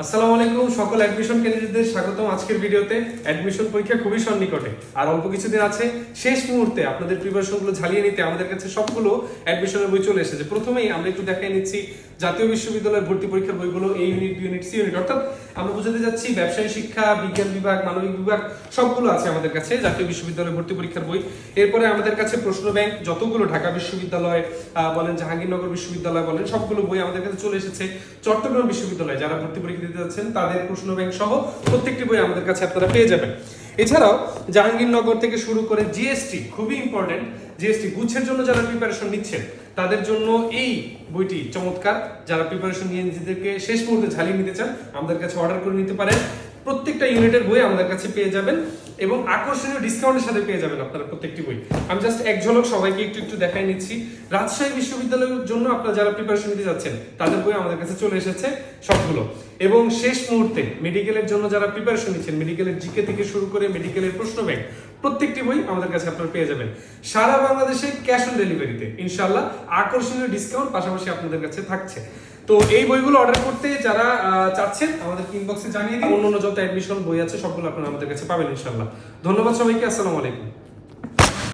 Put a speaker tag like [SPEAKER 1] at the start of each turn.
[SPEAKER 1] আসসালামু আলাইকুম সকল অ্যাডমিশন ক্যান্ডিডেটদের স্বাগতম আজকের ভিডিওতে। অ্যাডমিশন পরীক্ষা খুবই সন্নিকটে আর অল্প কিছুদিন আছে। শেষ মুহূর্তে আপনাদের প্রিপারেশনগুলো ঝালিয়ে নিতে আমাদের কাছে সবগুলো অ্যাডমিশনের বই চলে এসেছে। প্রথমেই আমরা একটু দেখাই নিচ্ছি জাতীয় বিশ্ববিদ্যালয়ের ভর্তি পরীক্ষার বইগুলো, এই unit, B unit, C unit, অর্থাৎ আমরা বোঝাতে যাচ্ছি ব্যবসায় শিক্ষা, বিজ্ঞান বিভাগ, মানবিক বিভাগ সবগুলো আছে আমাদের কাছে জাতীয় বিশ্ববিদ্যালয়ের ভর্তি পরীক্ষার বই। এরপরে আমাদের কাছে প্রশ্ন ব্যাংক যতগুলো, ঢাকা বিশ্ববিদ্যালয় বলেন, জাহাঙ্গীরনগর বিশ্ববিদ্যালয় বলেন, সবগুলো বই আমাদের কাছে চলে এসেছে। চট্টগ্রাম বিশ্ববিদ্যালয় যারা ভর্তি পরীক্ষা দিতে যাচ্ছেন তাদের প্রশ্ন ব্যাংক সহ প্রত্যেকটি বই আমাদের কাছে আপনারা পেয়ে যাবেন। এছাড়াও জাহাঙ্গীরনগর থেকে শুরু করে জিএসটি, খুবই ইম্পর্টেন্ট, জিএসটি গুচ্ছের জন্য যারা প্রিপারেশন নিচ্ছেন তাদের জন্য এই বইটি চমৎকার। যারা প্রিপারেশন নিয়ে নিজেদেরকে শেষ মুহূর্তে ঝালিয়ে নিতে চান আমাদের কাছে অর্ডার করে নিতে পারেন। প্রত্যেকটা ইউনিটের বই আমাদের কাছে পেয়ে যাবেন এবং আকর্ষণীয় ডিসকাউন্টের সাথে পেয়ে যাবেন আপনারা প্রত্যেকটি বই। আমি জাস্ট এক ঝলক সবাইকে একটু একটু দেখাই নিচ্ছি। রাজশাহী বিশ্ববিদ্যালয়ের জন্য আপনারা যারা প্রিপারেশন নিতে যাচ্ছেন তাদের বই আমাদের কাছে চলে এসেছে সবগুলো। এবং শেষ মুহূর্তে মেডিকেলের জন্য যারা প্রিপারেশন নিচ্ছেন, মেডিকেলের জিকে থেকে শুরু করে মেডিকেলের প্রশ্ন ব্যাংক প্রত্যেকটি বই আমাদের কাছে আপনারা পেয়ে যাবেন সারা বাংলাদেশে ক্যাশ অন ডেলিভারিতে। ইনশাআল্লাহ আকর্ষণীয় ডিসকাউন্ট পাশাপাশি আপনাদের কাছে থাকছে। তো এই বইগুলো অর্ডার করতে যারা চাচ্ছেন আমাদের ইনবক্সে জানিয়ে দিন। অন্য যত অ্যাডমিশন বই আছে সবগুলো আপনারা আমাদের কাছে পাবেন ইনশাআল্লাহ। ধন্যবাদ সবাইকে, আসসালামু আলাইকুম।